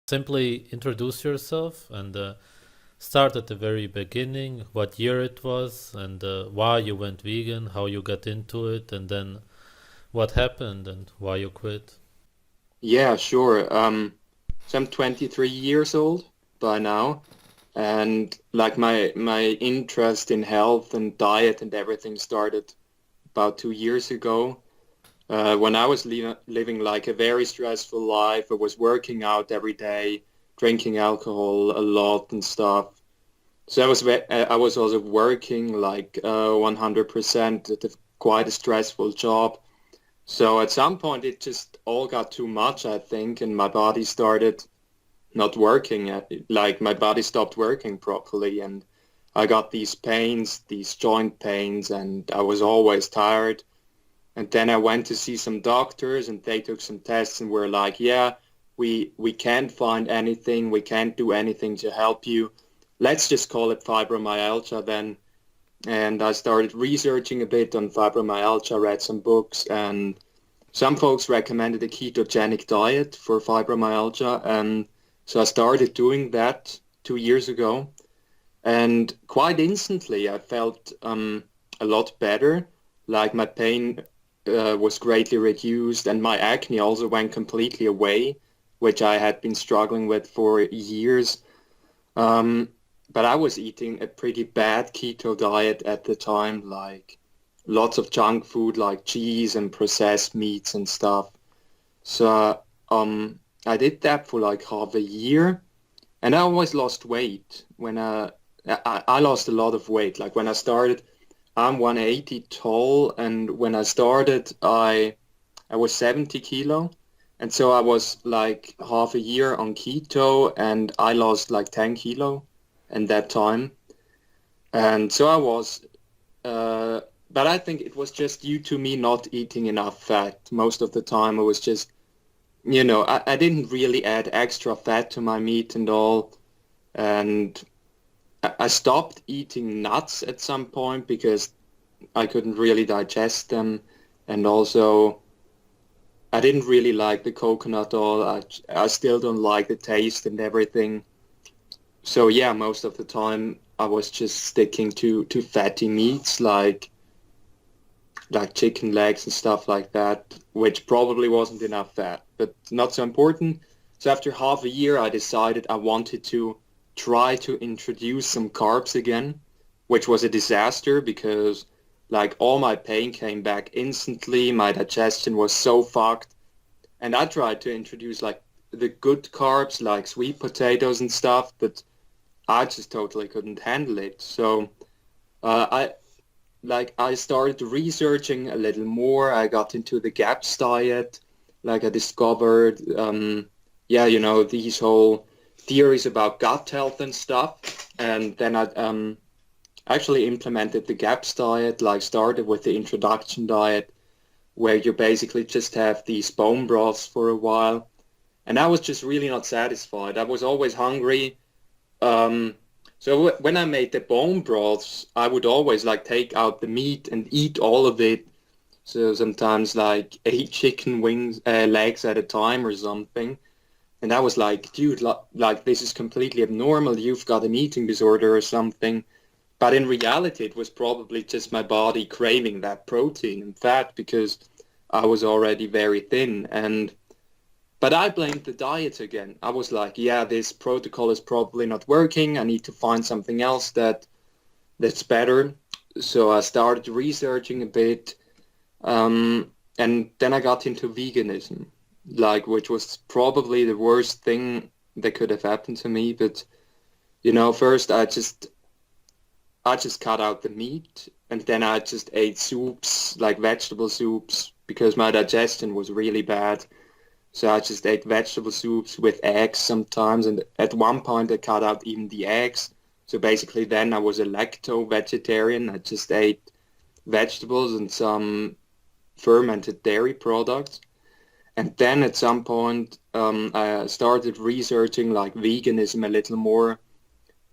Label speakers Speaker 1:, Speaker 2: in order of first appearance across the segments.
Speaker 1: simply introduce yourself and start at the very beginning, what year it was, and why you went vegan, how you got into it, and then what happened and why you quit.
Speaker 2: Yeah, sure. So I'm 23 years old by now, and like my interest in health and diet and everything started about 2 years ago. When I was living like a very stressful life, I was working out every day, drinking alcohol a lot and stuff. So I was also working like 100% at quite a stressful job. So at some point it just all got too much, I think, and my body started not working. Like my body stopped working properly, and I got these pains, these joint pains, and I was always tired. And then I went to see some doctors, and they took some tests and were like, "Yeah, we can't find anything. We can't do anything to help you. Let's just call it fibromyalgia then." And I started researching a bit on fibromyalgia, read some books, and some folks recommended a ketogenic diet for fibromyalgia. And so I started doing that 2 years ago. And quite instantly, I felt a lot better. Like my pain was greatly reduced, and my acne also went completely away, which I had been struggling with for years. Um, but I was eating a pretty bad keto diet at the time, like lots of junk food like cheese and processed meats and stuff. So I did that for like half a year, and I always lost weight when I lost a lot of weight. Like when I started, I'm 180 tall, and when I started, I was 70 kilo. And so I was like half a year on keto, and I lost like 10 kilo in that time. And so I was, uh, but I think it was just due to me not eating enough fat. Most of the time it was just, I didn't really add extra fat to my meat and all. And I stopped eating nuts at some point because I couldn't really digest them. And also, I didn't really like the coconut oil. I still don't like the taste and everything. So yeah, most of the time I was just sticking to fatty meats like chicken legs and stuff like that, which probably wasn't enough fat, but not so important. So after half a year, I decided I wanted to try to introduce some carbs again, which was a disaster because like all my pain came back instantly. My digestion was so fucked. And I tried to introduce like the good carbs like sweet potatoes and stuff, but I just totally couldn't handle it. So I I started researching a little more. I got into the GAPS diet. Like I discovered, yeah, these whole theories about gut health and stuff. And then I actually implemented the GAPS diet. Like started with the introduction diet, where you basically just have these bone broths for a while. And I was just really not satisfied. I was always hungry. Um, so when I made the bone broths, I would always like take out the meat and eat all of it. So sometimes like 8 chicken wings, legs at a time or something. And I was like, dude, like this is completely abnormal. You've got an eating disorder or something. But in reality, it was probably just my body craving that protein and fat because I was already very thin. But I blamed the diet again. I was like, yeah, this protocol is probably not working. I need to find something else that's better. So I started researching a bit, and then I got into veganism, like which was probably the worst thing that could have happened to me. But first I just cut out the meat, and then I just ate soups, like vegetable soups, because my digestion was really bad. So I just ate vegetable soups with eggs sometimes, and at one point I cut out even the eggs. So basically then I was a lacto vegetarian. I just ate vegetables and some fermented dairy products. And then at some point I started researching like veganism a little more,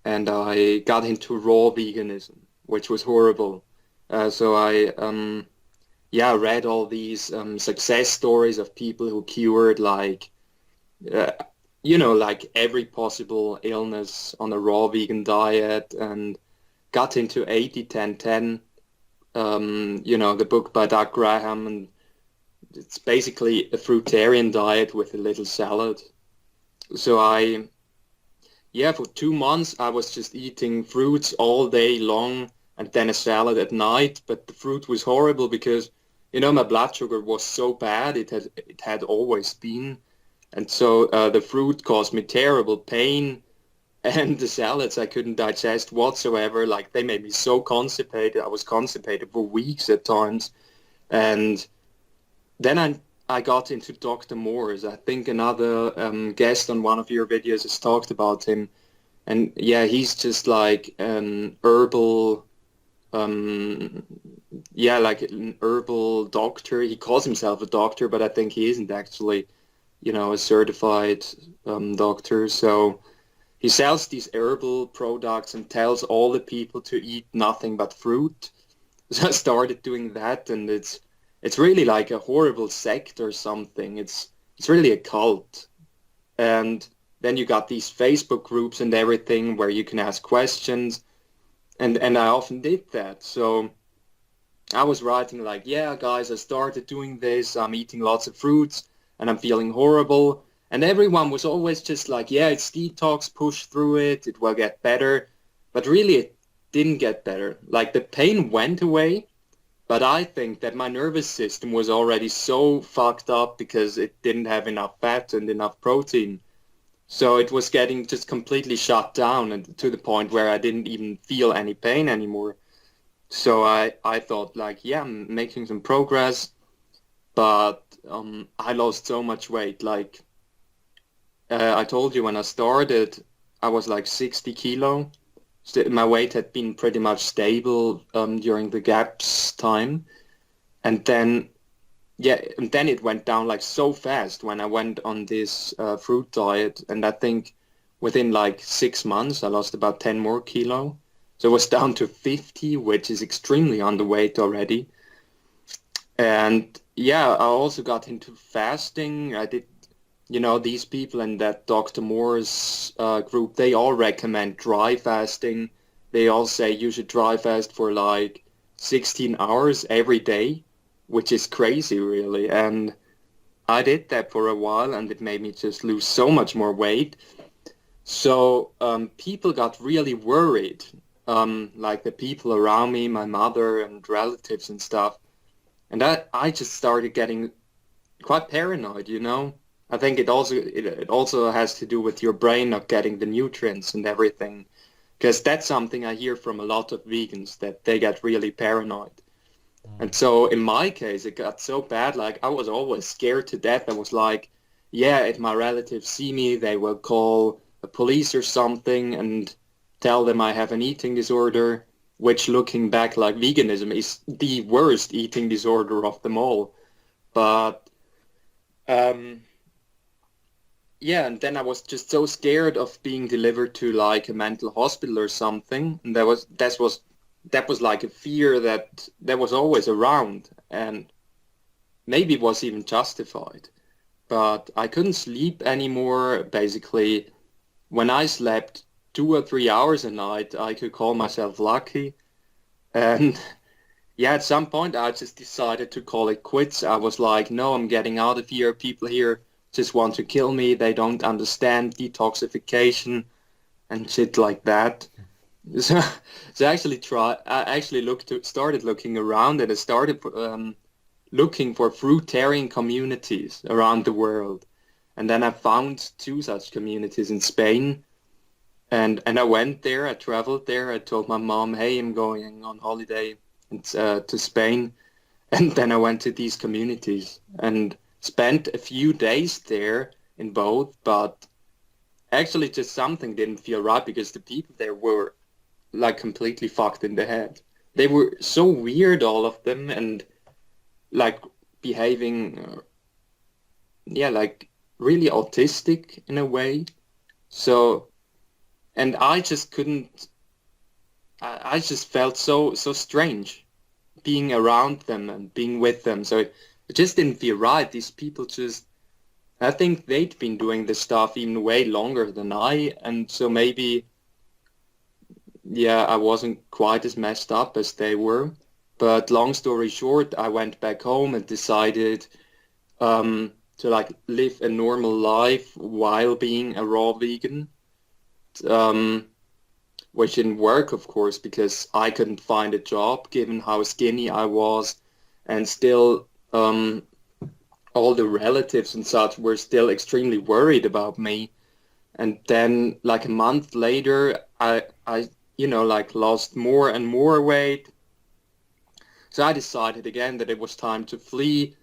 Speaker 2: and I got into raw veganism, which was horrible. So I yeah, read all these success stories of people who cured like uh, like every possible illness on a raw vegan diet, and got into 80-10-10, the book by Doug Graham, and it's basically a fruitarian diet with a little salad. So for 2 months, I was just eating fruits all day long and then a salad at night. But the fruit was horrible because, my blood sugar was so bad. It had always been. And so the fruit caused me terrible pain. And the salads I couldn't digest whatsoever. Like, they made me so constipated. I was constipated for weeks at times. And then I got into Dr. Moore's. I think another guest on one of your videos has talked about him. And yeah, he's just like an herbal, like an herbal doctor. He calls himself a doctor, but I think he isn't actually, a certified doctor. So he sells these herbal products and tells all the people to eat nothing but fruit. So I started doing that, and it's really like a horrible sect or something. It's really a cult. And then you got these Facebook groups and everything where you can ask questions. And I often did that. So I was writing like, yeah, guys, I started doing this. I'm eating lots of fruits and I'm feeling horrible. And everyone was always just like, yeah, it's detox, push through it. It will get better. But really, it didn't get better. Like, the pain went away. But I think that my nervous system was already so fucked up because it didn't have enough fat and enough protein. So it was getting just completely shut down, and to the point where I didn't even feel any pain anymore. So I thought like, yeah, I'm making some progress, but I lost so much weight. Like I told you when I started, I was like 60 kilo. My weight had been pretty much stable during the GAPS time. And then and then it went down like so fast when I went on this fruit diet, and I think within like 6 months I lost about 10 more kilo. So it was down to 50, which is extremely underweight already. And yeah, I also got into fasting. I did, these people in that Dr. Moore's group, they all recommend dry fasting. They all say you should dry fast for like 16 hours every day, which is crazy, really. And I did that for a while, and it made me just lose so much more weight. So people got really worried, like the people around me, my mother and relatives and stuff. And I just started getting quite paranoid, I think it also has to do with your brain not getting the nutrients and everything, because that's something I hear from a lot of vegans, that they get really paranoid. And
Speaker 1: Mm.
Speaker 2: so in my case, it got so bad, like I was always scared to death. I was like, yeah, if my relatives see me, they will call the police or something and tell them I have an eating disorder, which, looking back, like, veganism is the worst eating disorder of them all. But um, yeah, and then I was just so scared of being delivered to like a mental hospital or something. And that was like a fear that was always around, and maybe was even justified. But I couldn't sleep anymore. Basically, when I slept 2 or 3 hours a night, I could call myself lucky. And yeah, at some point I just decided to call it quits. I was like, no, I'm getting out of here. People here just want to kill me. They don't understand detoxification and shit like that. So, so I started looking around, and I started looking for fruitarian communities around the world. And then I found two such communities in Spain. And I went there, I traveled there, I told my mom, hey, I'm going on holiday to Spain. And then I went to these communities and spent a few days there in both, but actually just something didn't feel right because the people there were like completely fucked in the head. They were so weird, all of them, and like behaving, like really autistic in a way. So, and I just couldn't, I just felt so strange being around them and being with them. So it just didn't feel right. These people just I think they'd been doing this stuff even way longer than I, and so maybe, yeah, I wasn't quite as messed up as they were. But long story short, I went back home and decided to like live a normal life while being a raw vegan, um, which didn't work, of course, because I couldn't find a job given how skinny I was, and still all the relatives and such were still extremely worried about me. And then like a month later, I like lost more and more weight. So I decided again that it was time to flee.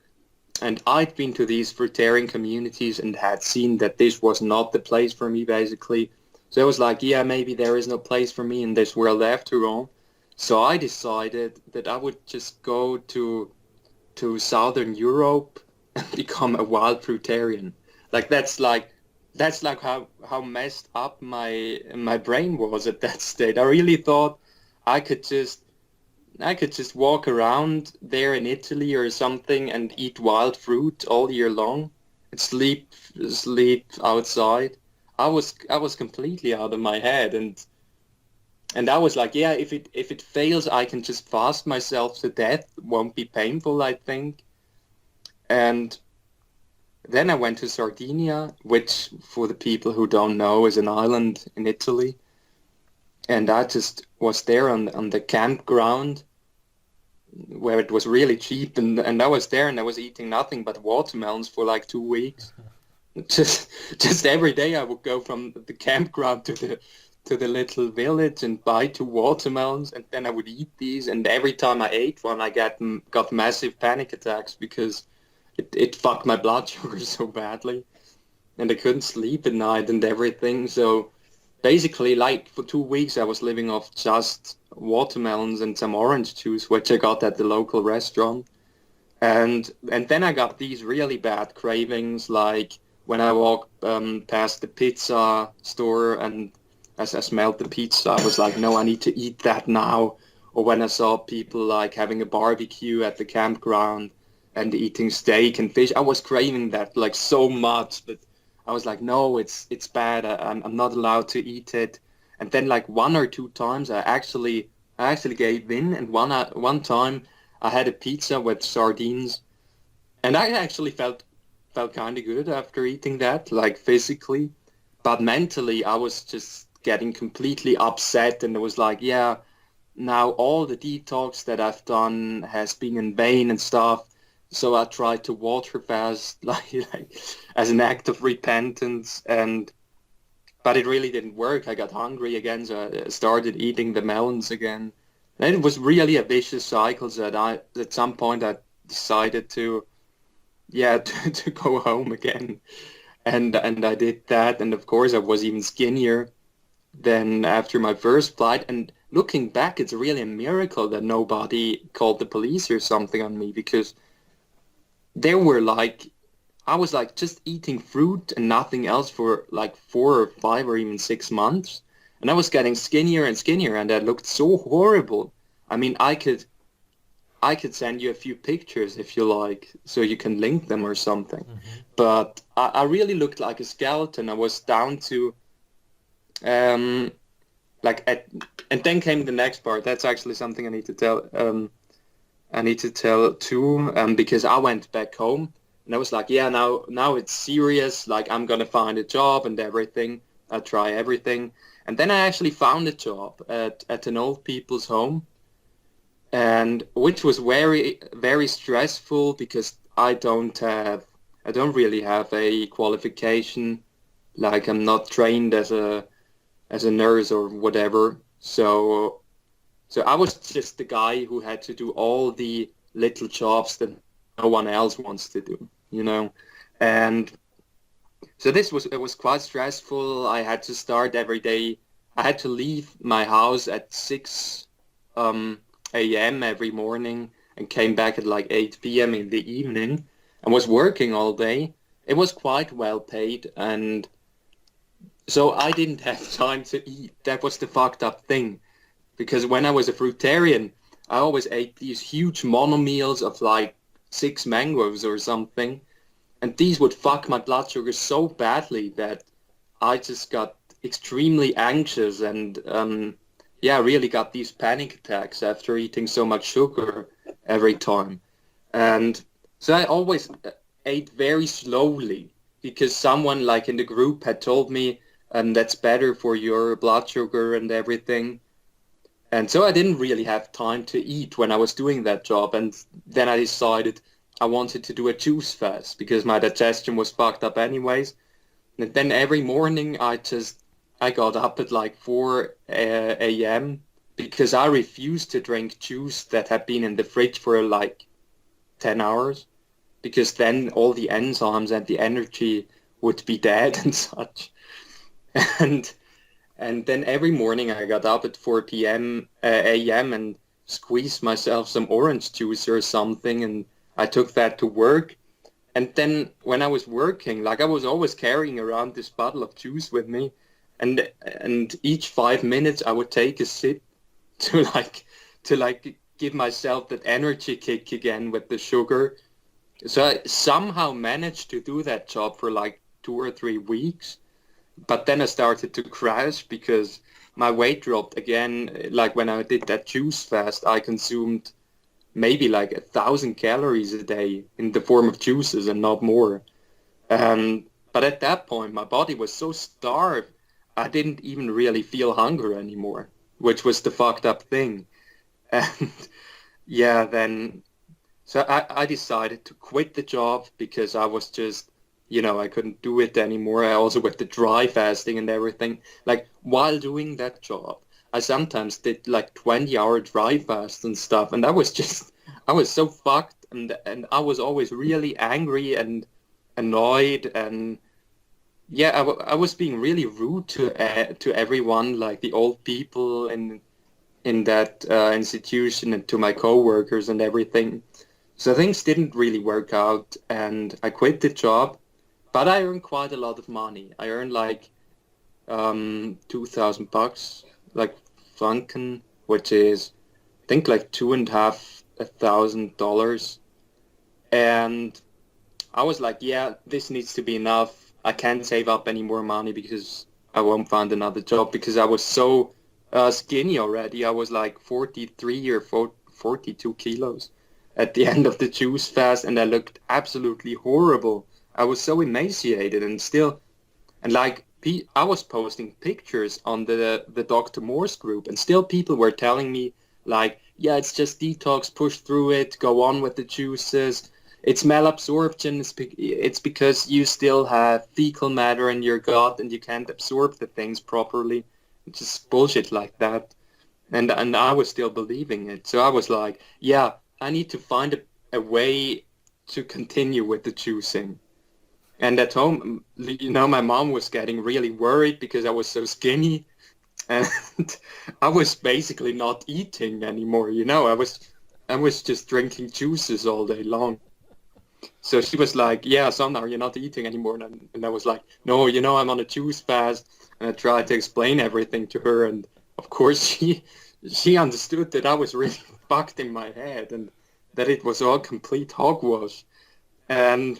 Speaker 2: And I'd been to these fruitarian communities and had seen that this was not the place for me, basically. So I was like, yeah, maybe there is no place for me in this world after all. So I decided that I would just go to Southern Europe and become a wild fruitarian. Like that's like how messed up my brain was at that state. I really thought I could just I could just walk around there in Italy or something and eat wild fruit all year long and sleep outside. I was completely out of my head, and I was like, yeah, if it fails, I can just fast myself to death. It won't be painful, I think. And then I went to Sardinia, which for the people who don't know is an island in Italy. And I just was there on the campground where it was really cheap, and I was there and I was eating nothing but watermelons for like 2 weeks. Just just every day I would go from the campground to the little village and buy 2 watermelons, and then I would eat these. And every time I ate one, I got massive panic attacks because it fucked my blood sugar so badly, and I couldn't sleep at night and everything. So basically, like for 2 weeks, I was living off just watermelons and some orange juice, which I got at the local restaurant. And then I got these really bad cravings, like when I walked past the pizza store and as I smelled the pizza, I was like, no, I need to eat that now. Or when I saw people like having a barbecue at the campground and eating steak and fish, I was craving that like so much, but I was like, no, it's bad. I'm not allowed to eat it. And then like one or two times, I actually gave in, and one time I had a pizza with sardines, and I actually felt kind of good after eating that, like physically, but mentally I was just getting completely upset, and it was like, yeah, now all the detox that I've done has been in vain and stuff. So I tried to water fast, like as an act of repentance, and but it really didn't work. I got hungry again, so I started eating the melons again. And it was really a vicious cycle that I at some point I decided to yeah to go home again, and I did that, and of course I was even skinnier than after my first flight. And looking back, it's really a miracle that nobody called the police or something on me, because there were like I was like just eating fruit and nothing else for like 4 or 5 or even 6 months. And I was getting skinnier and skinnier, and I looked so horrible. I mean, I could send you a few pictures if you like, so you can link them or something.
Speaker 1: Hmm.
Speaker 2: But I really looked like a skeleton. I was down to um like at, and then came the next part. That's actually something I need to tell. I need to tell too, because I went back home and I was like, yeah, now it's serious. Like I'm gonna find a job and everything. I'll try everything. And then I actually found a job at an old people's home, and which was very, very stressful because I don't really have a qualification. Like I'm not trained as a nurse or whatever. So I was just the guy who had to do all the little jobs that no one else wants to do, you know. And so it was quite stressful. I had to start every day. I had to leave my house at 6 a.m. every morning and came back at like 8 p.m. in the evening and was working all day. It was quite well paid, and so I didn't have time to eat. That was the fucked up thing, because when I was a fruitarian, I always ate these huge mono meals of like 6 mangoes or something, And these would fuck my blood sugar so badly that I just got extremely anxious and yeah, really got these panic attacks after eating so much sugar every time. And so I always ate very slowly because someone like in the group had told me that's better for your blood sugar and everything. And so I didn't really have time to eat when I was doing that job. And then I decided I wanted to do a juice fast because my digestion was fucked up anyways. And then every morning I got up at like 4 a.m. because I refused to drink juice that had been in the fridge for like 10 hours because then all the enzymes and the energy would be dead and such. And and then every morning I got up at 4 p.m. a.m. and squeezed myself some orange juice or something, and I took that to work. And then when I was working, like I was always carrying around this bottle of juice with me, and each 5 minutes I would take a sip to like give myself that energy kick again with the sugar. So I somehow managed to do that job for like 2 or 3 weeks. But then I started to crash because my weight dropped again. Like when I did that juice fast, I consumed maybe like 1,000 calories a day in the form of juices and not more. But at that point, my body was so starved, I didn't even really feel hunger anymore, which was the fucked up thing. And yeah, then so I decided to quit the job because I was just, I couldn't do it anymore. I also with the dry fasting and everything. Like while doing that job, I sometimes did like 20-hour dry fast and stuff. And I was so fucked and I was always really angry and annoyed. And yeah, I was being really rude to everyone, like the old people in that institution and to my coworkers and everything. So things didn't really work out and I quit the job, but I earned quite a lot of money. I earned like $2,000, like Franken, which is I think like $2,500. And I was like, yeah, this needs to be enough. I can't save up any more money because I won't find another job because I was so skinny already. I was like 43 or 42 kilos at the end of the juice fast, and I looked absolutely horrible. I was so emaciated and still, and like I was posting pictures on the Dr. Morse group, and still people were telling me like, yeah, it's just detox, push through it, go on with the juices. It's malabsorption. It's because you still have fecal matter in your gut and you can't absorb the things properly. It's just bullshit like that. And I was still believing it. So I was like, yeah, I need to find a way to continue with the juicing. And at home, my mom was getting really worried because I was so skinny and I was basically not eating anymore. I was just drinking juices all day long. So she was like, yeah, son, are you not eating anymore? And I was like, no, I'm on a juice fast. And I tried to explain everything to her. And of course, she understood that I was really fucked in my head and that it was all complete hogwash. And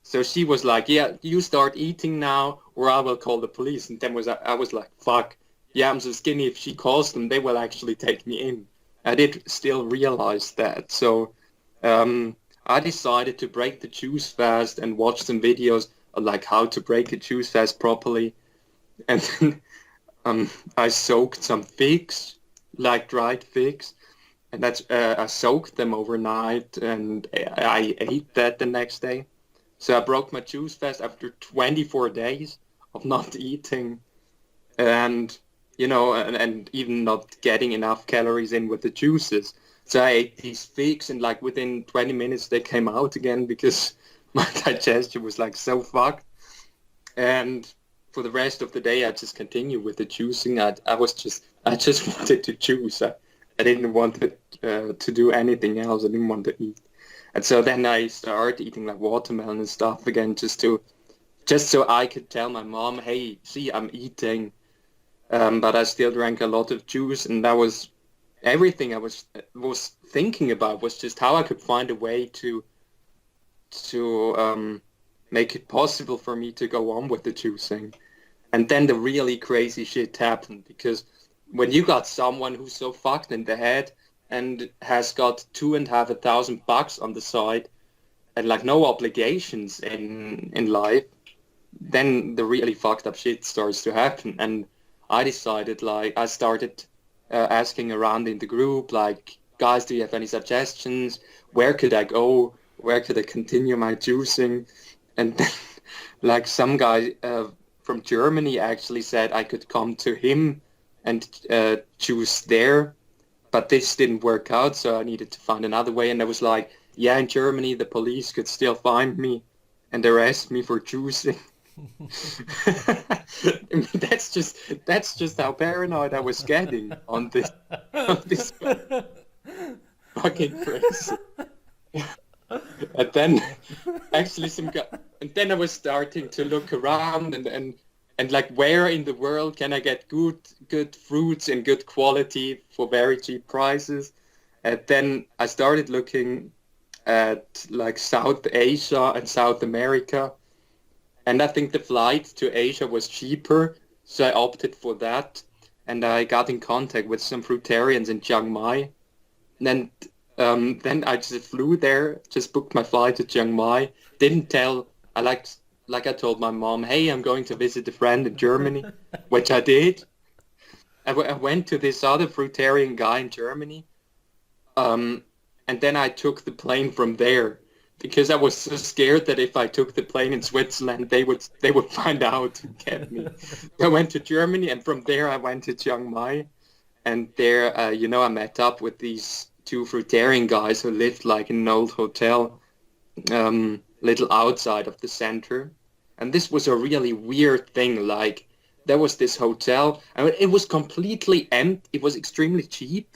Speaker 2: so she was like, yeah, you start eating now or I will call the police. And then I was like, fuck, yeah, I'm so skinny. If she calls them, they will actually take me in. I did still realize that. So I decided to break the juice fast and watch some videos on like how to break a juice fast properly. And then I soaked some figs, like dried figs, and I soaked them overnight and I ate that the next day. So I broke my juice fast after 24 days of not eating and and even not getting enough calories in with the juices. So I ate these figs and like within 20 minutes they came out again because my digestion was like so fucked. And for the rest of the day I just continued with the juicing. I just wanted to juice. I didn't want to do anything else. I didn't want to eat. And so then I started eating like watermelon and stuff again just so I could tell my mom, hey, see, I'm eating. But I still drank a lot of juice, and that was everything I was thinking about was just how I could find a way to make it possible for me to go on with the juicing. And then the really crazy shit happened, because when you got someone who's so fucked in the head and has got $2,500 on the side and like no obligations in life, then the really fucked up shit starts to happen. And I decided, like, I started asking around in the group, like, guys, do you have any suggestions? Where could I go? Where could I continue my juicing? And then, like, some guy from Germany actually said I could come to him and juice there, but this didn't work out, so I needed to find another way. And I was like, yeah, in Germany, the police could still find me and arrest me for juicing. I mean, that's just how paranoid I was getting on this fucking crazy. And then actually and then I was starting to look around and like, where in the world can I get good fruits in good quality for very cheap prices? And then I started looking at like South Asia and South America. And I think the flight to Asia was cheaper, so I opted for that. And I got in contact with some fruitarians in Chiang Mai. And then I just flew there, just booked my flight to Chiang Mai. Didn't tell, I like I told my mom, hey, I'm going to visit a friend in Germany, which I did. I went to this other fruitarian guy in Germany. And then I took the plane from there, because I was so scared that if I took the plane in Switzerland, they would find out and get me. I went to Germany, and from there I went to Chiang Mai, and there, I met up with these two fruitarian guys who lived like in an old hotel, little outside of the center. And this was a really weird thing. Like, there was this hotel, and it was completely empty. It was extremely cheap.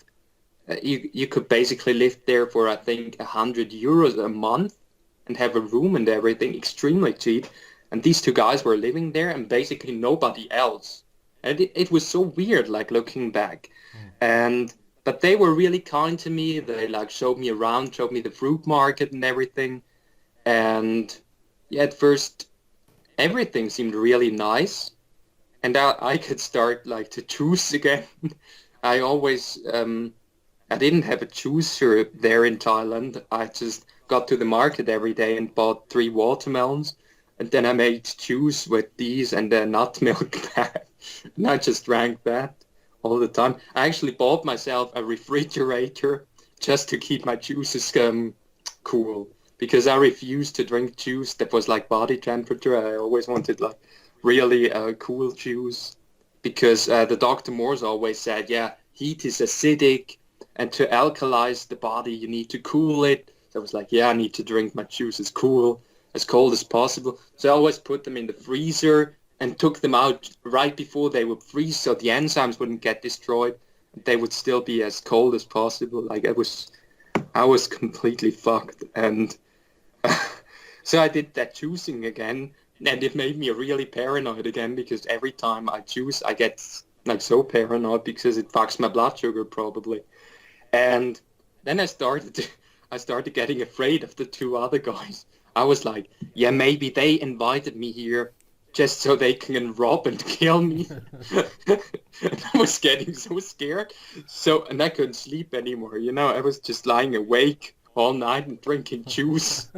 Speaker 2: You could basically live there for, I think, €100 a month and have a room and everything, extremely cheap. And these two guys were living there, and basically nobody else. And it was so weird, like, looking back. But they were really kind to me. They like showed me around, showed me the fruit market and everything. And yeah, at first everything seemed really nice. And I could start like to choose again. I always I didn't have a juicer there in Thailand. I just got to the market every day and bought 3 watermelons. And then I made juice with these and a nut milk bag. And I just drank that all the time. I actually bought myself a refrigerator just to keep my juices cool. Because I refused to drink juice that was like body temperature. I always wanted like really cool juice. Because the Dr. Morse always said, yeah, heat is acidic. And to alkalize the body, you need to cool it. So I was like, yeah, I need to drink my juice as cold as possible. So I always put them in the freezer and took them out right before they would freeze, so the enzymes wouldn't get destroyed. They would still be as cold as possible. Like, I was completely fucked. And so I did that juicing again, and it made me really paranoid again, because every time I juice, I get like so paranoid because it fucks my blood sugar probably. And then I started getting afraid of the 2 other guys. I was like, yeah, maybe they invited me here just so they can rob and kill me. And I was getting so scared. And I couldn't sleep anymore. I was just lying awake all night and drinking juice.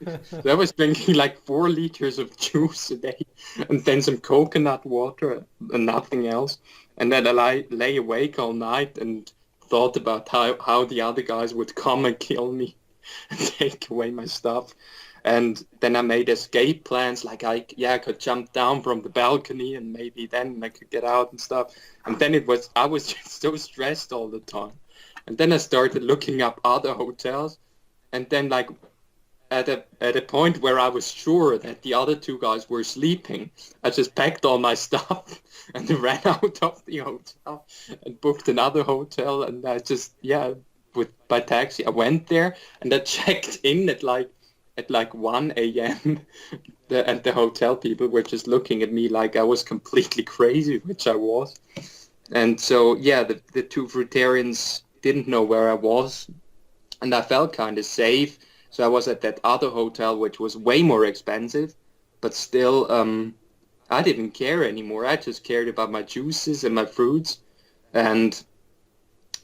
Speaker 2: So I was drinking like 4 liters of juice a day, and then some coconut water and nothing else. And then I lay awake all night and thought about how the other guys would come and kill me and take away my stuff. And then I made escape plans, like I could jump down from the balcony and maybe then I could get out and stuff. And then I was just so stressed all the time. And then I started looking up other hotels, and then like at a point where I was sure that the other 2 guys were sleeping, I just packed all my stuff and ran out of the hotel and booked another hotel. And I just, by taxi, I went there and I checked in at like 1 a.m. And the hotel people were just looking at me like I was completely crazy, which I was. And so, yeah, the 2 fruitarians didn't know where I was, and I felt kind of safe. So I was at that other hotel, which was way more expensive, but still, I didn't care anymore. I just cared about my juices and my fruits. And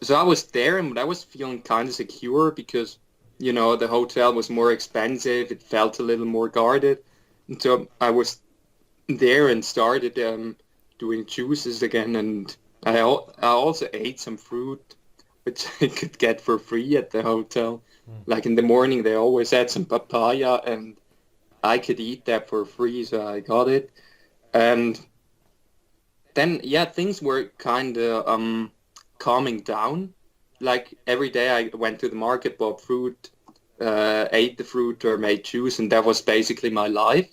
Speaker 2: so I was there and I was feeling kind of secure because, the hotel was more expensive. It felt a little more guarded. And so I was there and started doing juices again. And I also ate some fruit, which I could get for free at the hotel.
Speaker 1: Mm.
Speaker 2: Like in the morning, they always had some papaya and I could eat that for free. So I got it. And then, yeah, things were kind of calming down. Like every day I went to the market, bought fruit, ate the fruit or made juice, and that was basically my life.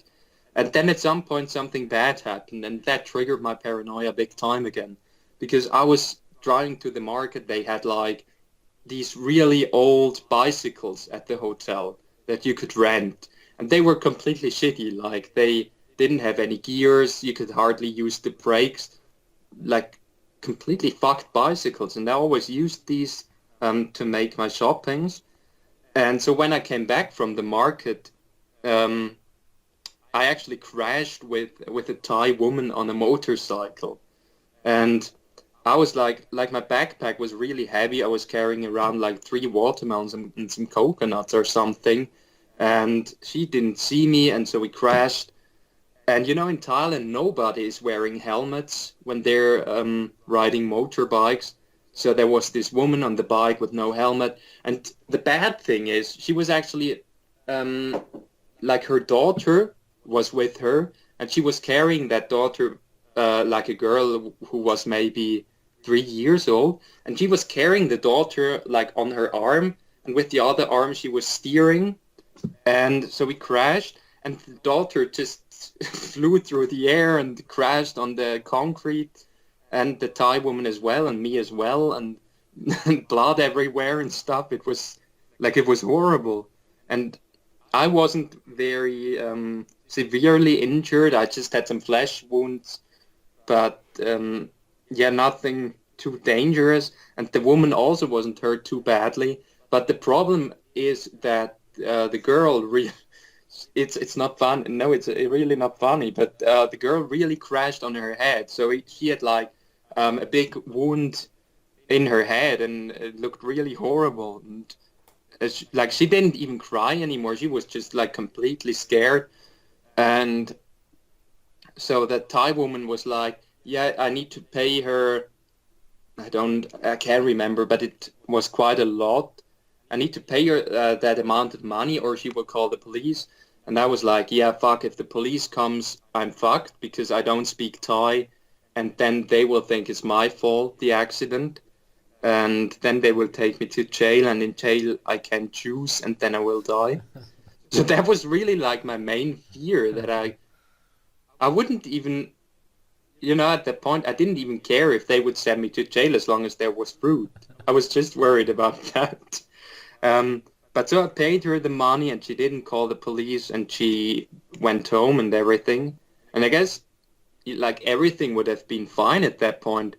Speaker 2: And then at some point something bad happened, and that triggered my paranoia big time again. Because I was driving to the market, they had like these really old bicycles at the hotel that you could rent. And they were completely shitty. Like they didn't have any gears, you could hardly use the brakes, like completely fucked bicycles. And I always used these to make my shoppings. And so when I came back from the market, um, I actually crashed with a Thai woman on a motorcycle. And I was like my backpack was really heavy. I was carrying around like 3 watermelons and some coconuts or something. And she didn't see me, and so we crashed. And in Thailand, nobody is wearing helmets when they're riding motorbikes. So there was this woman on the bike with no helmet. And the bad thing is, she was actually um, like her daughter was with her, and she was carrying that daughter like a girl who was maybe 3 years old, and she was carrying the daughter like on her arm, and with the other arm she was steering, and so we crashed, and the daughter just flew through the air and crashed on the concrete, and the Thai woman as well, and me as well, and, and blood everywhere and stuff. It was horrible, and I wasn't very severely injured. I just had some flesh wounds, but yeah, nothing too dangerous. And the woman also wasn't hurt too badly. But the problem is that the girl it's not fun. No, it's really not funny. But the girl really crashed on her head, so she had like a big wound in her head, and it looked really horrible. And like she didn't even cry anymore. She was just like completely scared. And so that Thai woman was like, "Yeah, I need to pay her. I can't remember, but it was quite a lot. I need to pay her that amount of money, or she will call the police." And I was like, "Yeah, fuck. If the police comes, I'm fucked because I don't speak Thai, and then they will think it's my fault, the accident, and then they will take me to jail, and in jail I can choose, and then I will die." So that was really like my main fear that I wouldn't even, at that point, I didn't even care if they would send me to jail as long as there was fruit. I was just worried about that. Um, but so I paid her the money and she didn't call the police and she went home and everything. And I guess like everything would have been fine at that point.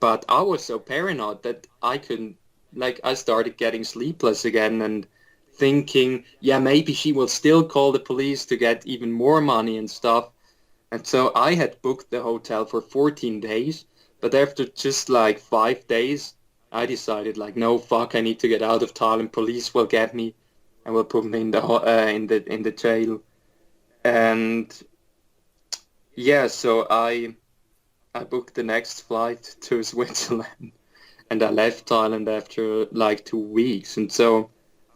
Speaker 2: But I was so paranoid that I couldn't, like I started getting sleepless again and thinking, yeah, maybe she will still call the police to get even more money and stuff. And so I had booked the hotel for 14 days, but after just like 5 days, I decided like, no, fuck, I need to get out of Thailand. Police will get me and will put me in the jail. And yeah, so I booked the next flight to Switzerland, and I left Thailand after like 2 weeks. And so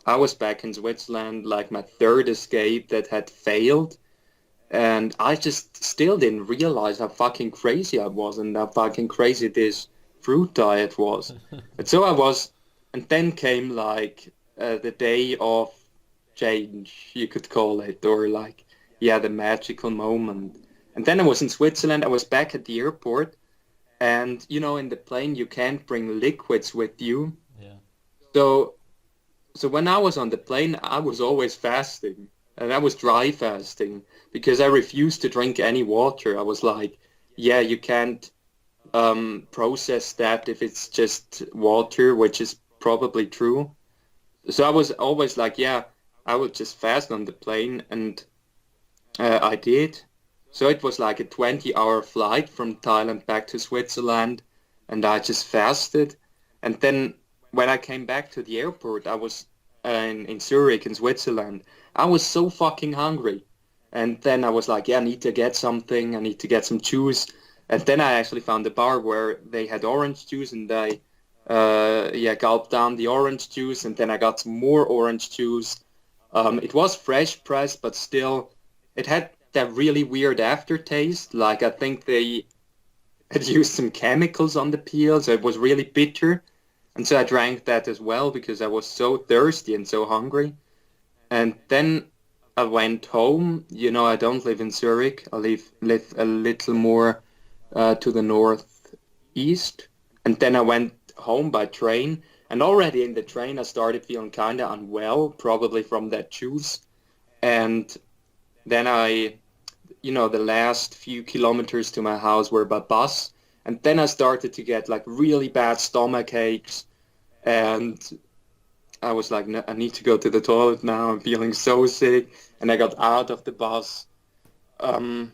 Speaker 2: I was back in Switzerland, like my third escape that had failed. And I just still didn't realize how fucking crazy I was and how fucking crazy this fruit diet was. And so I was, and then came like the day of change, you could call it, or like, yeah, the magical moment. And then I was in Switzerland, I was back at the airport, and in the plane you can't bring liquids with you.
Speaker 1: Yeah.
Speaker 2: So so when I was on the plane, I was always fasting, and I was dry fasting because I refused to drink any water. I was like, yeah, you can't process that if it's just water, which is probably true. So I was always like, yeah, I would just fast on the plane, and I did. So it was like a 20-hour flight from Thailand back to Switzerland, and I just fasted. And then when I came back to the airport, I was in Zurich in Switzerland. I was so fucking hungry. And then I was like, yeah, I need to get something. I need to get some juice. And then I actually found a bar where they had orange juice, and I gulped down the orange juice, and then I got some more orange juice. It was fresh pressed, but still, it had that really weird aftertaste. Like I think they had used some chemicals on the peel, so it was really bitter. And so I drank that as well because I was so thirsty and so hungry. And then I went home. You know, I don't live in Zurich. I live a little more to the northeast. And then I went home by train. And already in the train, I started feeling kind of unwell, probably from that juice. And then the last few kilometers to my house were by bus. And then I started to get like really bad stomach aches. And I was like, no, I need to go to the toilet now. I'm feeling so sick. And I got out of the bus. Um,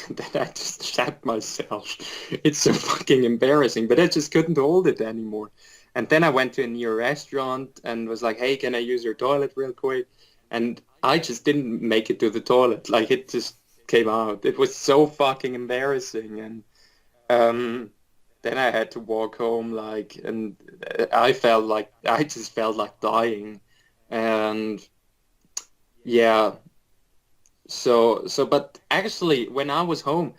Speaker 2: then I just shat myself. It's so fucking embarrassing, but I just couldn't hold it anymore. And then I went to a near restaurant and was like, hey, can I use your toilet real quick? And I just didn't make it to the toilet. Like it just came out. It was so fucking embarrassing. And um, then I had to walk home and I just felt like dying. And yeah, but actually, when I was home,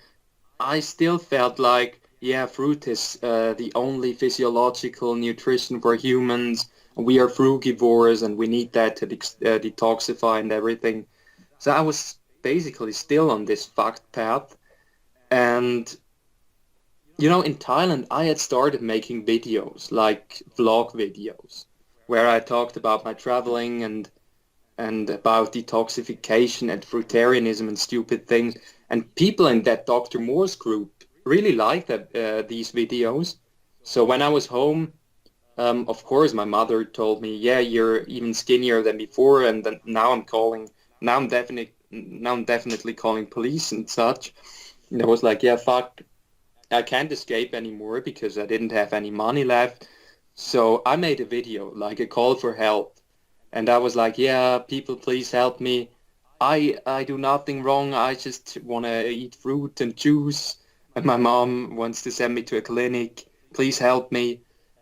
Speaker 2: I still felt like, yeah, fruit is the only physiological nutrition for humans. We are frugivores and we need that to detoxify and everything. So I was basically still on this fucked path. And, in Thailand, I had started making videos, like vlog videos, where I talked about my traveling and about detoxification and fruitarianism and stupid things. And people in that Dr. Moore's group really liked these videos. So when I was home, of course, my mother told me, "Yeah, you're even skinnier than before," and then now I'm definitely calling police and such. And I was like, "Yeah, fuck, I can't escape anymore because I didn't have any money left." So I made a video, like a call for help. And I was like, yeah, people, please help me. I do nothing wrong. I just want to eat fruit and juice. And my mom wants to send me to a clinic. Please help me.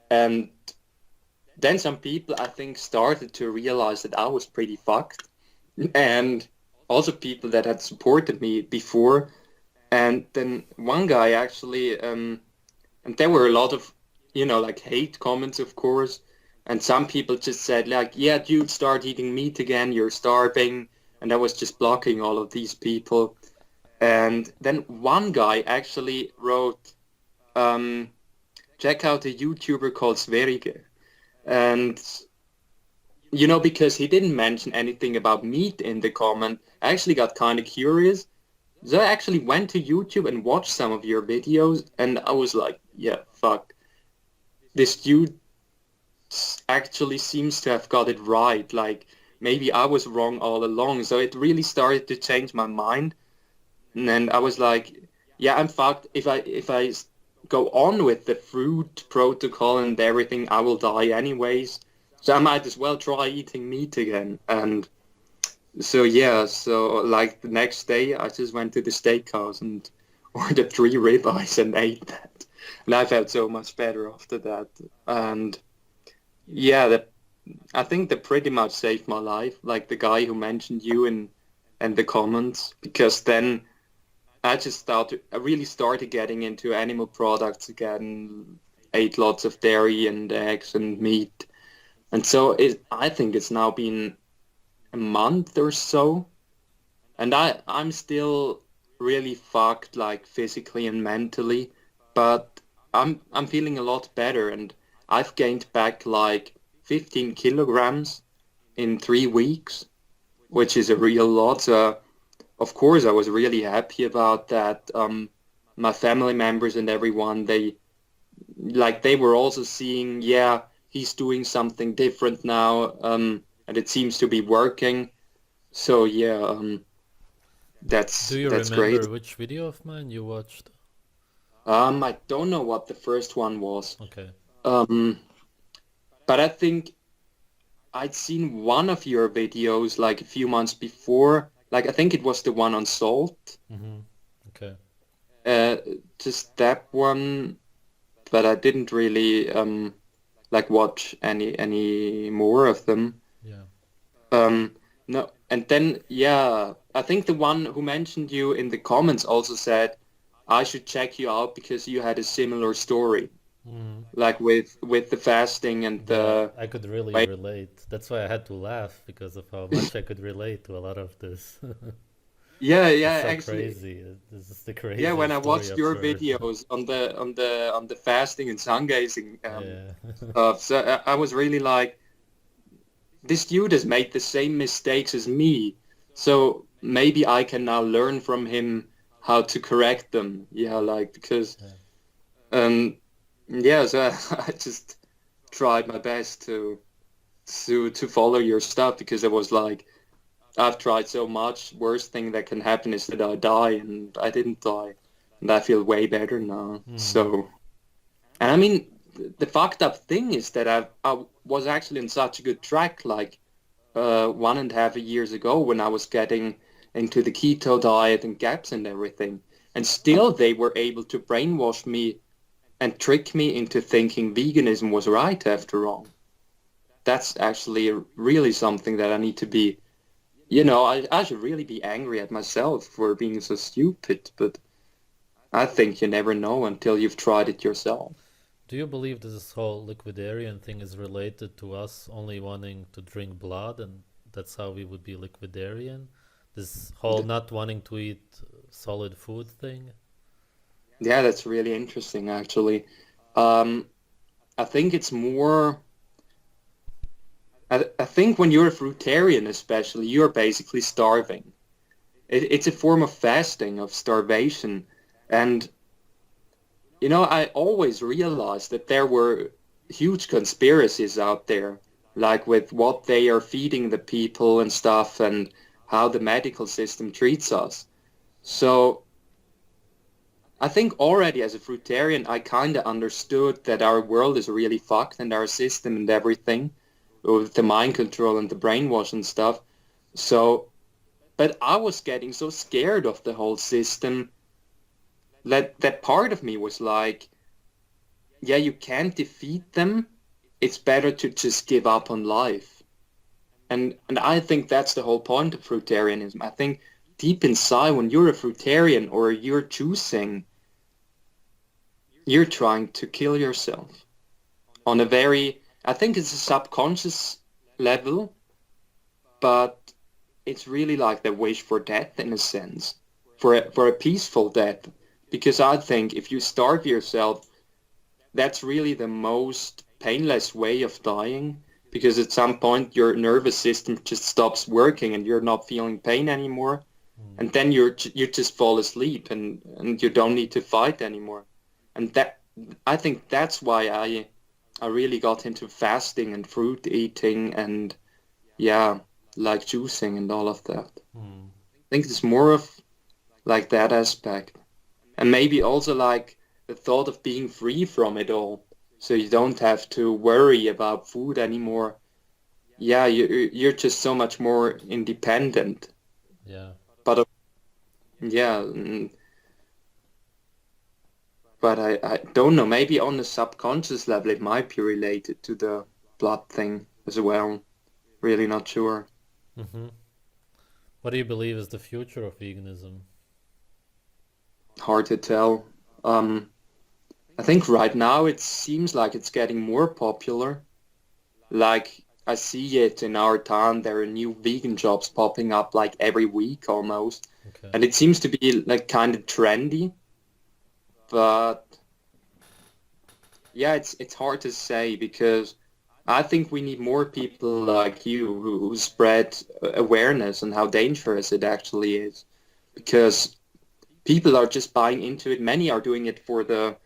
Speaker 2: And then some people, I think, started to realize that I was pretty fucked. And also people that had supported me before. And then one guy actually, and there were a lot of, like hate comments, of course. And some people just said like, yeah, dude, start eating meat again. You're starving. And I was just blocking all of these people. And then one guy actually wrote, um, check out a YouTuber called Sverige. And, because he didn't mention anything about meat in the comment, I actually got kind of curious. So I actually went to YouTube and watched some of your videos. And I was like, yeah, fuck. This dude actually seems to have got it right. Like maybe I was wrong all along. So it really started to change my mind. And then I was like, yeah, I'm fucked. If I go on with the fruit protocol and everything, I will die anyways. So I might as well try eating meat again. And so yeah, so like the next day I just went to the steakhouse and ordered 3 ribeyes and ate that. And I felt so much better after that. And yeah, I think that pretty much saved my life, like the guy who mentioned you in the comments, because then I really started getting into animal products again, ate lots of dairy and eggs and meat. And so I think it's now been a month or so, and I'm still really fucked, like physically and mentally, but I'm feeling a lot better, and I've gained back like 15 kilograms in 3 weeks, which is a real lot. So of course I was really happy about that. My family members and everyone, they were also seeing, yeah, he's doing something different now. and it seems to be working. So yeah,
Speaker 1: Do you
Speaker 2: that's great.
Speaker 1: remember which video of mine you watched?
Speaker 2: I don't know what the first one was.
Speaker 1: Okay.
Speaker 2: Um, but I think I'd seen one of your videos like a few months before. Like I think it was the one on salt.
Speaker 1: Mm-hmm. Okay.
Speaker 2: Uh, just that one, but I didn't really like watch any more of them.
Speaker 1: Yeah.
Speaker 2: No, and then yeah, I think the one who mentioned you in the comments also said I should check you out because you had a similar story,
Speaker 1: Mm.
Speaker 2: like with the fasting and
Speaker 1: Yeah,
Speaker 2: the
Speaker 1: I could really
Speaker 2: weight.
Speaker 1: relate. That's why I had to laugh because of how much I could relate to a lot of this.
Speaker 2: Yeah,
Speaker 1: It's
Speaker 2: yeah,
Speaker 1: so
Speaker 2: actually,
Speaker 1: crazy. This is the
Speaker 2: yeah. When
Speaker 1: craziest
Speaker 2: I
Speaker 1: story
Speaker 2: watched
Speaker 1: I've
Speaker 2: your
Speaker 1: heard.
Speaker 2: videos on the fasting and sun gazing
Speaker 1: Yeah.
Speaker 2: stuff, so I was really like, this dude has made the same mistakes as me, so maybe I can now learn from him how to correct them. Yeah, like because
Speaker 1: Yeah.
Speaker 2: um yeah, so I just tried my best to follow your stuff because it was like I've tried so much. Worst thing that can happen is that I die, and I didn't die, and I feel way better now.
Speaker 1: Mm.
Speaker 2: So, and I mean, the fucked up thing is that I was actually on such a good track, like 1.5 years ago when I was getting into the keto diet and gaps and everything, and still they were able to brainwash me and trick me into thinking veganism was right after all. That's actually really something that I need to be, I should really be angry at myself for being so stupid, but I think you never know until you've tried it yourself.
Speaker 1: Do you believe this whole liquidarian thing is related to us only wanting to drink blood and that's how we would be liquidarian? This whole
Speaker 2: Th-
Speaker 1: not wanting to eat solid food thing?
Speaker 2: Yeah, that's really interesting, actually. Um, I think it's more, I think when you're a fruitarian, especially, you're basically starving. It's a form of fasting, of starvation. And I always realized that there were huge conspiracies out there, like with what they are feeding the people and stuff, and how the medical system treats us. So I think already as a fruitarian, I kind of understood that our world is really fucked and our system and everything, with the mind control and the brainwash and stuff. So, but I was getting so scared of the whole system that part of me was like, yeah, you can't defeat them. It's better to just give up on life. And I think that's the whole point of fruitarianism. I think deep inside, when you're a fruitarian or you're choosing, you're trying to kill yourself on a very, I think it's a subconscious level, but it's really like the wish for death in a sense, for a peaceful death. Because I think if you starve yourself, that's really the most painless way of dying because at some point your nervous system just stops working and you're not feeling pain anymore
Speaker 1: Mm.
Speaker 2: and then you just fall asleep and you don't need to fight anymore. And that I think that's why I really got into fasting and fruit eating and yeah, like juicing and all of that.
Speaker 1: Mm.
Speaker 2: I think it's more of like that aspect. And maybe also like the thought of being free from it all. So you don't have to worry about food anymore. Yeah, you're just so much more independent.
Speaker 1: Yeah.
Speaker 2: But yeah, but I don't know. Maybe on the subconscious level, it might be related to the blood thing as well. Really not sure.
Speaker 1: Mm-hmm. What do you believe is the future of veganism?
Speaker 2: Hard to tell. Um, I think right now it seems like it's getting more popular. Like I see it in our town, there are new vegan shops popping up like every week almost.
Speaker 1: Okay.
Speaker 2: And it seems to be like kind of trendy, but yeah, it's hard to say because I think we need more people like you who spread awareness on how dangerous it actually is. Because people are just buying into it. Many are doing it for the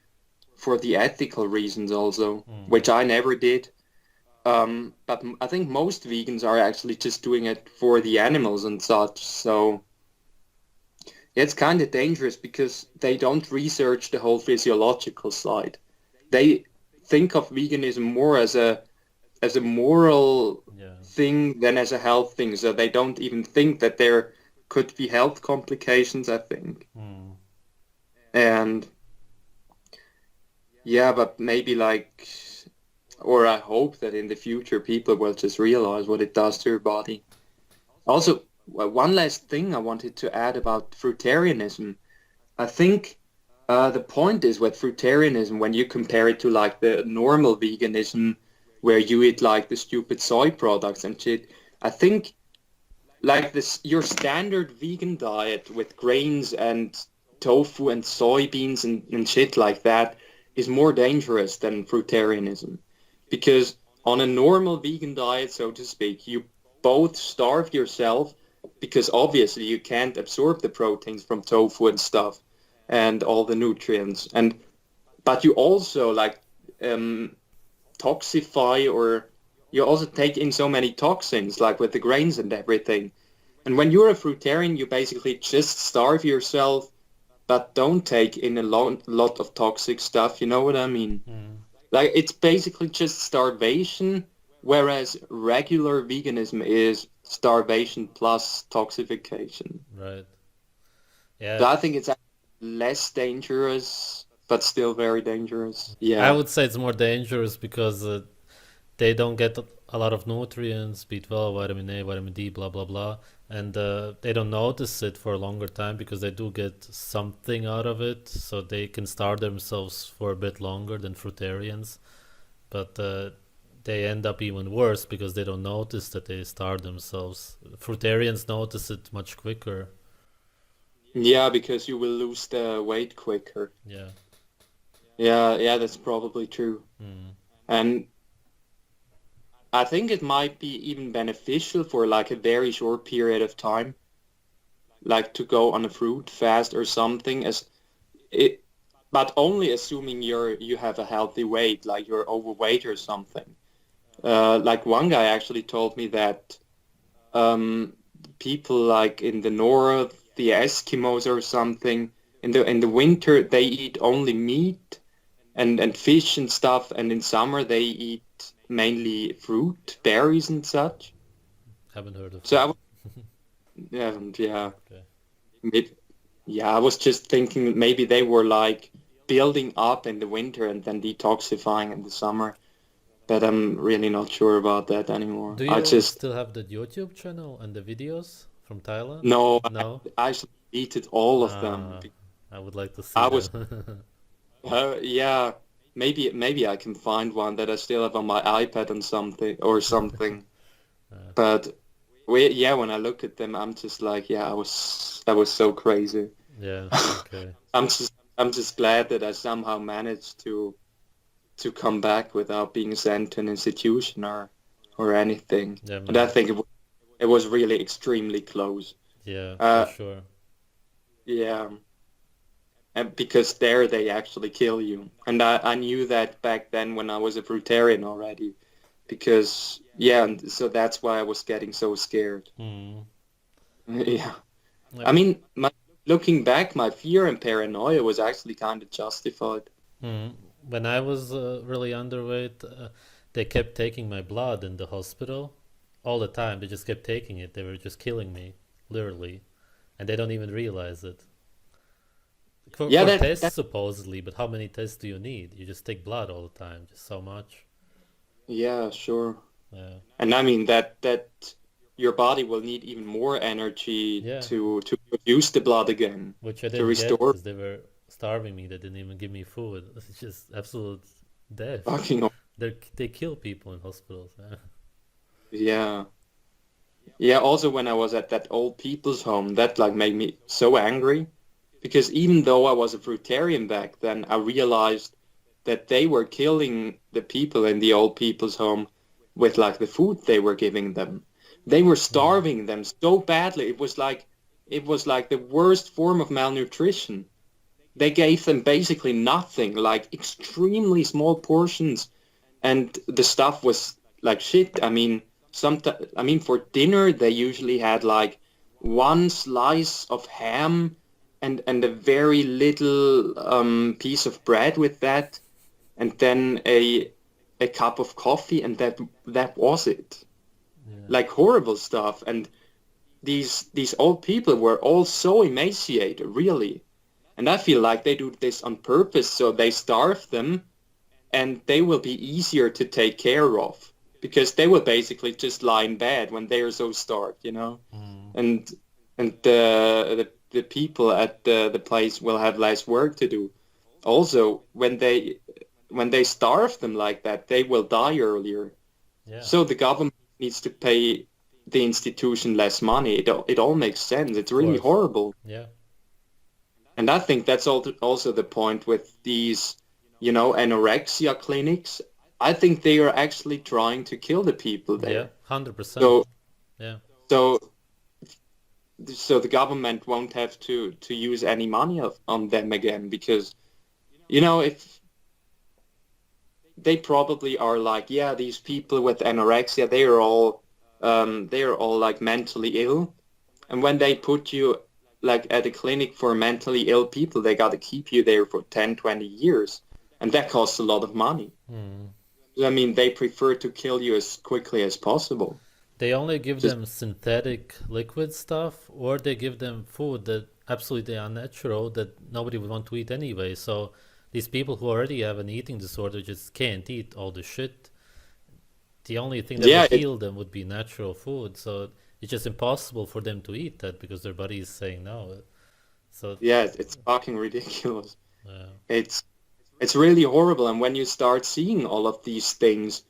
Speaker 2: ethical reasons also,
Speaker 1: Mm.
Speaker 2: which I never did. But I think most vegans are actually just doing it for the animals and such. So it's kind of dangerous because they don't research the whole physiological side. They think of veganism more as a moral
Speaker 1: Yeah.
Speaker 2: thing than as a health thing. So they don't even think that there could be health complications, I think.
Speaker 1: Mm.
Speaker 2: And yeah, but maybe like, or I hope that in the future people will just realize what it does to your body. Also, one last thing I wanted to add about fruitarianism. I think the point is with fruitarianism, when you compare it to like the normal veganism, where you eat like the stupid soy products and shit, I think like this your standard vegan diet with grains and tofu and soybeans and shit like that is more dangerous than fruitarianism. Because on a normal vegan diet, so to speak, you both starve yourself because obviously you can't absorb the proteins from tofu and stuff and all the nutrients. And but you also like um, toxify or you also take in so many toxins like with the grains and everything. And when you're a fruitarian, you basically just starve yourself, but don't take in a lot of toxic stuff. You know what I mean?
Speaker 1: Mm.
Speaker 2: Like it's basically just starvation, whereas regular veganism is starvation plus toxification.
Speaker 1: Right. Yeah.
Speaker 2: So I think it's less dangerous, but still very dangerous.
Speaker 1: I
Speaker 2: Yeah.
Speaker 1: would say it's more dangerous because they don't get a lot of nutrients, B12, vitamin A, vitamin D, blah blah blah, and they don't notice it for a longer time because they do get something out of it, so they can starve themselves for a bit longer than fruitarians. But they end up even worse because they don't notice that they starve themselves. Fruitarians notice it much quicker.
Speaker 2: Yeah, because you will lose the weight quicker.
Speaker 1: Yeah.
Speaker 2: Yeah, yeah, that's probably true.
Speaker 1: Mm.
Speaker 2: And I think it might be even beneficial for like a very short period of time, like to go on a fruit fast or something as it, but only assuming you have a healthy weight, like you're overweight or something. Like one guy actually told me that people like in the north, the Eskimos or something, in the winter they eat only meat and fish and stuff, and in summer they eat mainly fruit, berries and such.
Speaker 1: Haven't heard of
Speaker 2: So I
Speaker 1: that.
Speaker 2: was, yeah,
Speaker 1: Okay.
Speaker 2: maybe, yeah, I was just thinking maybe they were like building up in the winter and then detoxifying in the summer, but I'm really not sure about that anymore.
Speaker 1: Do
Speaker 2: I
Speaker 1: you
Speaker 2: just
Speaker 1: still have the YouTube channel and the videos from Thailand?
Speaker 2: no,
Speaker 1: No?
Speaker 2: I actually deleted all of them.
Speaker 1: Uh, I would like to see
Speaker 2: I was,
Speaker 1: them.
Speaker 2: yeah, maybe I can find one that I still have on my iPad and something or something.
Speaker 1: Uh,
Speaker 2: But yeah, when I look at them, I'm just like, yeah, that was so crazy.
Speaker 1: yeah, okay.
Speaker 2: I'm just glad that I somehow managed to come back without being sent to an institution or anything.
Speaker 1: Yeah,
Speaker 2: And I
Speaker 1: man.
Speaker 2: think it was really extremely close.
Speaker 1: Yeah, for
Speaker 2: Uh,
Speaker 1: sure.
Speaker 2: yeah, and because there they actually kill you, and I knew that back then when I was a fruitarian already, because yeah, and so that's why I was getting so scared.
Speaker 1: Mm.
Speaker 2: Yeah.
Speaker 1: Yeah.
Speaker 2: I mean, looking back, my fear and paranoia was actually kind of justified.
Speaker 1: Mm. When I was really underweight, they kept taking my blood in the hospital all the time. They just kept taking it. They were just killing me, literally, and they don't even realize it.
Speaker 2: Yeah,
Speaker 1: For tests, supposedly, but how many tests do you need? You just take blood all the time, just so much.
Speaker 2: yeah, sure.
Speaker 1: Yeah,
Speaker 2: And I mean that your body will need even more energy
Speaker 1: yeah.
Speaker 2: to produce the blood again,
Speaker 1: Which I
Speaker 2: to
Speaker 1: didn't get
Speaker 2: restore
Speaker 1: because they were starving me. They didn't even give me food. It's just absolute death.
Speaker 2: fucking.
Speaker 1: They kill people in hospitals. Yeah.
Speaker 2: Yeah. Yeah, also when I was at that old people's home, that like made me so angry because even though I was a fruitarian back then, I realized that they were killing the people in the old people's home with like the food they were giving them. They were
Speaker 1: Mm.
Speaker 2: starving them so badly. It was like the worst form of malnutrition. They gave them basically nothing, like extremely small portions, and the stuff was like shit. I mean, for dinner they usually had like one slice of ham and a very little piece of bread with that, and then a cup of coffee, and that was it.
Speaker 1: Yeah.
Speaker 2: Like horrible stuff. And these old people were all so emaciated, really. And I feel like they do this on purpose, so they starve them, and they will be easier to take care of because they will basically just lie in bed when they are so starved, you know.
Speaker 1: Mm.
Speaker 2: And the people at the place will have less work to do. Also, when they starve them like that, they will die earlier.
Speaker 1: Yeah.
Speaker 2: So the government needs to pay the institution less money. It all makes sense. It's
Speaker 1: Of
Speaker 2: really
Speaker 1: course.
Speaker 2: horrible.
Speaker 1: Yeah.
Speaker 2: And I think that's also the point with these, anorexia clinics. I think they are actually trying to kill the people
Speaker 1: Yeah.
Speaker 2: there.
Speaker 1: 100%.
Speaker 2: So
Speaker 1: Yeah.
Speaker 2: so so the government won't have to use any money on them again because, if they probably are like, yeah, these people with anorexia, they are all like mentally ill. And when they put you like at a clinic for mentally ill people, they got to keep you there for 10, 20 years. And that costs a lot of money.
Speaker 1: Mm.
Speaker 2: I mean, they prefer to kill you as quickly as possible.
Speaker 1: They only give
Speaker 2: Just,
Speaker 1: them synthetic liquid stuff, or they give them food that absolutely unnatural that nobody would want to eat anyway. So these people who already have an eating disorder just can't eat all the shit. The only thing that would
Speaker 2: yeah,
Speaker 1: heal them would be natural food. So it's just impossible for them to eat that because their body is saying no. So
Speaker 2: it's fucking ridiculous.
Speaker 1: uh,
Speaker 2: It's it's really horrible. And when you start seeing all of these things,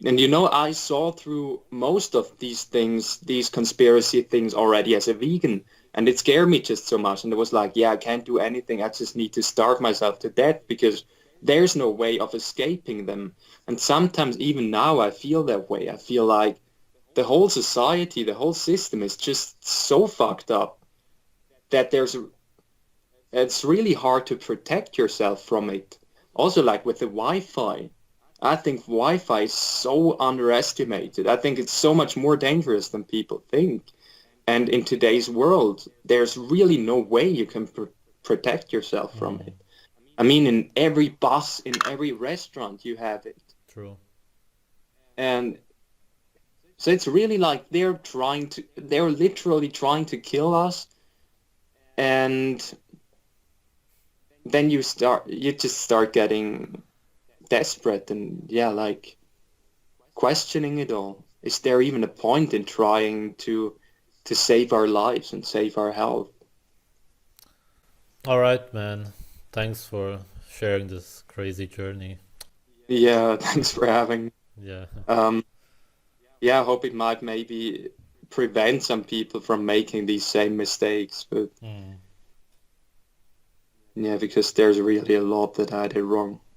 Speaker 2: and I saw through most of these things, these conspiracy things already as a vegan, and it scared me just so much. And it was like, yeah, I can't do anything. I just need to starve myself to death because there's no way of escaping them. And sometimes even now I feel that way. I feel like the whole society, the whole system is just so fucked up that it's really hard to protect yourself from it. Also, like with the Wi-Fi, I think Wi-Fi is so underestimated. I think it's so much more dangerous than people think. And in today's world, there's really no way you can protect yourself from
Speaker 1: mm,
Speaker 2: it. I mean, in every bus, in every restaurant, you have it.
Speaker 1: true.
Speaker 2: And so it's really like they're literally trying to kill us. And then you just start getting desperate and, yeah, like questioning it all. Is there even a point in trying to save our lives and save our health?
Speaker 1: All right, man. Thanks for sharing this crazy journey.
Speaker 2: Yeah, thanks for having me.
Speaker 1: Yeah.
Speaker 2: Um, yeah, I hope it might maybe prevent some people from making these same mistakes. But
Speaker 1: Mm.
Speaker 2: yeah, because there's really a lot that I did wrong.